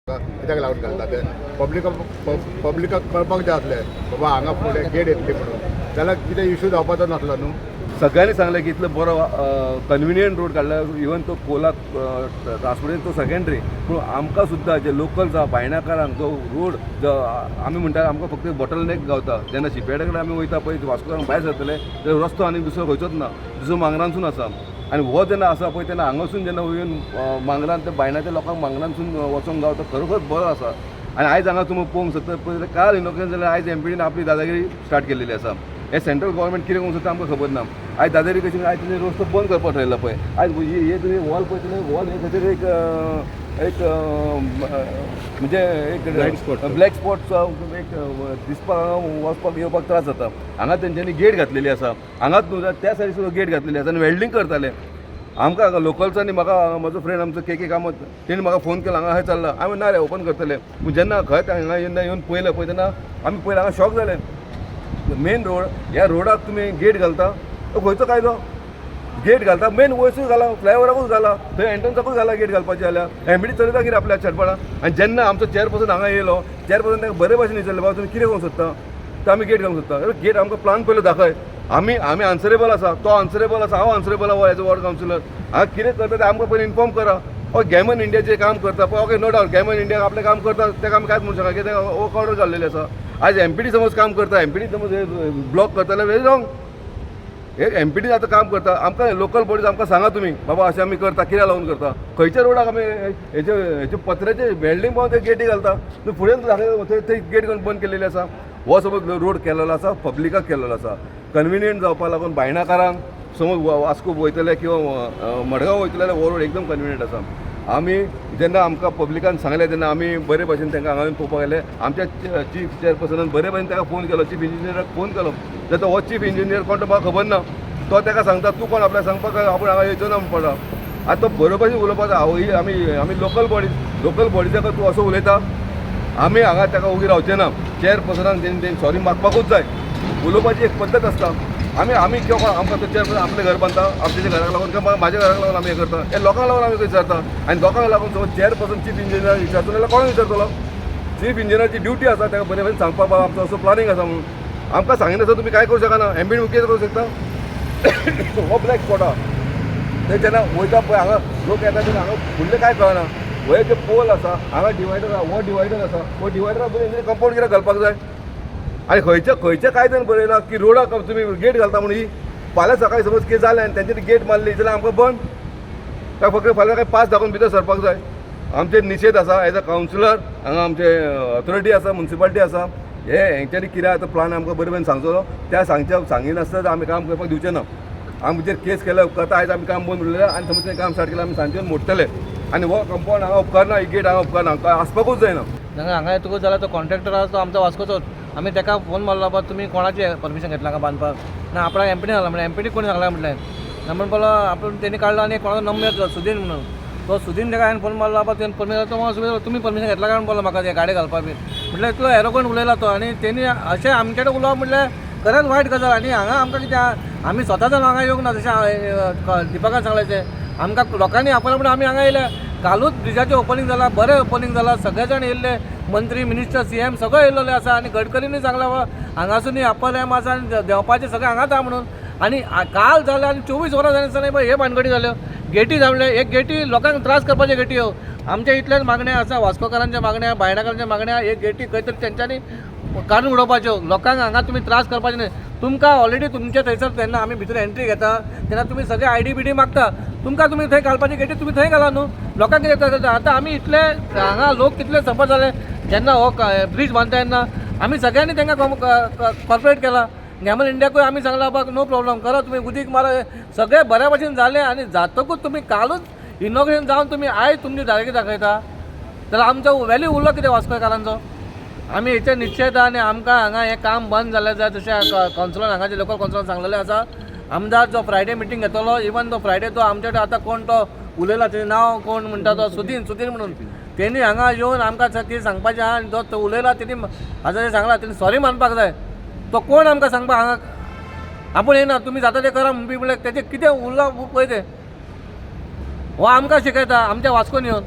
कित्याक लागून घालता ते पब्लिकाक कळपाक जाय आसलें बाबा हांगा फुडें गेट येतली म्हणून जाल्यार कितें इश्यू जावपाचो नासलो न्हू. सगळ्यांनी सांगलें की इतलो बरो कन्विनियंट रोड काडला. इवन तो पोलाक ट्रान्सपोर्टेशन तो सेकंडरी, पूण आमकां सुद्दां जे लोकल्स आहा भायणाकारांक जो रोड जो आमी म्हणटा आमकां फक्त बॉटलनेक गावता. जेन्ना शिपेडे कडेन आमी वयता पळय वास्कोच्यान भायर सरतले तर रस्तो आनी दुसरो खंयचोच ना, दुसरो मांगरांसून आसा. आनी हो जेन्ना आसा पळय तेन्ना हांगासून जेन्ना वयन मांगरान ते भायणाच्या लोकांक मांगरांसून वचोंक गावता खरोखर बरो आसा. आनी आयज हांगा तुमी पळोवंक शकता पळय काल इनोग्रेशन जाल्यार आयज एमपीडीन आपली दादागिरी स्टार्ट केल्ली आसा. हे सेंट्रल गव्हर्मेंट कितें करूंक सोदता आमकां खबर ना. आयज दादागिरी कशी आयज तुमी रस्तो बंद करपाक ठरयला पळय. आयज हे तुमी वॉल पळय तुमी वॉल हे खंयतरी एक म्हणजे एक ब्लॅक स्पॉट एक दिसपाक वचपाक येवपाक त्रास जाता. हांगा तेंच्यांनी गेट घातलेली आसा. हांगाच न्हू त्या सायडीक सुद्दां गेट घातलेली आसा आनी वेल्डिंग करताले. आमकां लोकल्सांनी म्हाका म्हजो फ्रेंड आमचो के कामत तेणी म्हाका फोन केलो हांगा खंय चल्ला. हांवें ना रे ओपन करतले. पूण जेन्ना खंय हांगा जेन्ना येवन पळयलें पळय तेन्ना आमी पयलें हांगा शॉक जालें. मेन रोड ह्या रोडाक तुमी गेट घालता खंयचो कायदो गेट घालता मेन वयसूच घाला फ्लायओवराकूच घाला थंय एंट्रन्साकूच घाला गेट घालपाचें जाल्यार एमपीडी चलयता कितें आपल्या चडपणा. आनी जेन्ना आमचो चेअरपर्सन हांगा येयलो चेअरपर्सन ताका बरे भाशेन विचारलें बाबा तुमी कितें करूंक सोदता तर आमी गेट घालूंक सोदता. गेट आमकां प्लान पयलो दाखय. आमी आन्सरेबल आसा तो आन्सरेबल आसा हांव आन्सरेबल आहा एज अ वॉर्ड कावन्सिलर. हांव कितें करता तें आमकां पयलीं इन्फॉर्म करा. गॅमन इंडिया जे काम करता पळय okay no doubt Gammon India आपलें काम करता तेका आमी कांयच म्हणूं शकना कित्याक वर्क ऑर्डर जाल्लेली आसा. आज एमपीडी समज काम करता एमपीडी समज ब्लॉक करता जाल्यार व्हेरी रॉंग. एक एमपीडी आतां काम करता आमकां लोकल बॉडीज आमकां सांगा तुमी बाबा अशें आमी करता कित्याक लागून करता. खंयच्या रोडाक आमी हेचे पत्र्याचे बिल्डींग पावून ते गेटी घालता फुडें थंय गेट बंद केलेली आसा. हो समज रोड केलेलो आसा पब्लिकाक केलेलो आसा. कन्विनियंट जावपा लागून भायणाकारांक समज वास्को वयतले किंवा मडगांव वयतले जाल्यार हो रोड एकदम कन्विनियंट आसा. आमी जेन्ना आमकां पब्लिकान सांगलें तेन्ना आमी बरे भाशेन तांकां हांगा पळोवपाक गेले. आमच्या चीफ चेअरपर्सनान बरे भाशेन ताका फोन केलो चीफ इंजिनियराक फोन केलो जाल्यार हो चीफ इंजिनियर कोण तो म्हाका खबर ना. तो ताका सांगता तूं कोण आपल्याक सांगपाक आपूण हांगा येवचो ना म्हणून पडला. आतां तो बरो भाशेन उलोवपाक आमी लोकल बॉडीजाक तूं असो उलयता आमी हांगा ताका उगी रावचें ना. चेअरपर्सनान तेणी सॉरी मागपाकूच जाय. उलोवपाची एक पद्दत आसता. आमी किंवा आमकां तो चेअरपर्सन आपलें घर बांदता आपल्या घराक लागून किंवा म्हाज्या घराक लागून आमी हें करता हे लोकांक लागून आमी विचारता. आनी लोकांक लागून समज चेअरपर्सन चीफ इंजिनियर विचारता जाल्यार कोण विचारतलो. चीफ इंजिनियराची ड्युटी आसा ताका बरे भशेन सांगपाक बाबा आमचो असो प्लॅनिंग आसा म्हणून. आमकां सांगिना आसा तुमी काय करूं शकना. एमपीडी कितें करूं शकता हो ब्लॅक स्पॉट आहा ते जेन्ना वयता पळय हांगा लोक येता तेन्ना हांगा फुडलें कांय कळना. हे जे पोल आसा हांगा डिवायडर आहा हो डिवायडर आसा हो डिवायडराक बरें कंपाऊंड कित्याक घालपाक जाय. आनी खंयच्या कायद्यान बरयला की रोडाक तुमी गेट घालता म्हणून ही फाल्यां सकाळीं समज कितें जालें आनी तेंच्यांनी गेट मारली जाल्यार आमकां बंद काय फक्त फाल्यां काय 5 दाखोवन भितर सरपाक जाय. आमचे निशेध आसा एज अ कावन्सिलर हांगा आमचे ऑथॉरिटी आसा म्युन्सिपालिटी आसा हेंच्यांनी कितें आतां प्लान आमकां बरे भशेन सांगचो त्या सांगिनासतना आमी काम करपाक दिवचें ना. आमचेर केस केल्या उपकारता आयज आमी काम बंद उरलेलें आनी समज तें काम स्टार्ट केलें आमी सांजचे मोडटले. आनी हो कंपाऊंड हांगा उपकारना ही गेट हांगा उपकारना हांगा आसपाकूच जायना. हांगा येतकूच जाल्यार तो कॉन्ट्रॅक्टर आसा तो आमचो वास्कोचोच. आमी ताका फोन मारलो बाबा तुमी कोणाची परमिशन घेतला काय बांदपाक ना आपणाक एमपीडी सांगला म्हणजे एमपीडी कोणी सांगला म्हटलें ना म्हणून बोलो आपूण तेणी काडलो आनी कोणाचो नंबर सुदीन म्हणून तो सुदीन ताका हांवें फोन मारलो बाबा तुवें परमिशन तो तुमी परमिशन घेतला काय बोलो म्हाका ते गाडी घालपाक बी म्हटल्यार इतलो एरोगंट उलयला तो. आनी तेणी अशें आमचे कडेन उलोवप म्हटल्यार खरेंच वायट गजाल. आनी हांगा आमकां कितें आमी स्वता जावन हांगा येवंक ना जशें दिपकान सांगलें आमकां लोकांनी आपयला म्हणून आमी हांगा येयले. कालूच ब्रिजाचें ओपनिंग जालां बरें ओपनिंग जालां सगळे जाण येयल्ले मंत्री मिनिस्टर सीएम सगळे येयल्ले आसा. आनी गडकरींनी सांगलां हांगासून अप्पर एम आसा आनी देंवपाचें सगळें हांगाच आहा म्हणून. आनी काल जालें आनी 24 वरां जालीं आसतना पळय हे भानगडी जाल्यो गेटी जावले एक गेटी लोकांक त्रास करपाच्यो गेटी ह्यो आमच्या इतल्याच मागण्या आसा वास्कोकारांच्या मागण्या भायणाकारांच्या मागण्या एक गेटी खंय तरी तेंच्यांनी काडून उडोवपाच्यो. लोकांक हांगा तुमी त्रास करपाचे न्हय. तुमकां ऑलरेडी तुमच्या थंयसर तेन्ना आमी भितर एंट्री घेता तेन्ना तुमी सगळे आयडी बिडी मागता तुमकां तुमी थंय घालपाची गेटी तुमी थंय घाला न्हू. लोकांक कितें करता आतां आमी इतले हांगा लोक कितले सफर जाले जेन्ना हो ब्रीज बांदता तेन्ना आमी सगळ्यांनी तांकां कॉर्पोरेट केला. गॅमन इंडियाकूय आमी सांगला बाबा नो प्रॉब्लम करा तुमी उदीक मारा सगळे बऱ्या भशेन जालें. आनी जातकूच तुमी कालूच इनॉग्रेशन जावन तुमी आयज तुमची जायगी दाखयता जाल्यार आमचो व्हॅल्यू उरलो कितें वास्कोकारांचो. आमी हेचे निश्चयता आनी आमकां हांगा हें काम बंद जालें जाय जशें कावन्सिलर हांगाचे लोकल कावन्सिलरान सांगलेलें आसा. आमदार जो फ्रायडे मिटींग घेतलो इवन तो फ्रायडे तो आमचे कडेन आतां कोण तो उलयला तेजें नांव कोण म्हणटा तो सुदीन म्हणून तेणी हांगा येवन आमकां कितें सांगपाचें आहा आनी तो उलयला तेणी आतां सांगला तेणी सॉरी मानपाक जाय. तो कोण आमकां सांगपाक हांगा आपूण येना तुमी जाता तें करा म्हणपी म्हळ्यार तेजें कितें उरलां पळय तें हो आमकां शिकयता आमच्या वास्कोन येवन.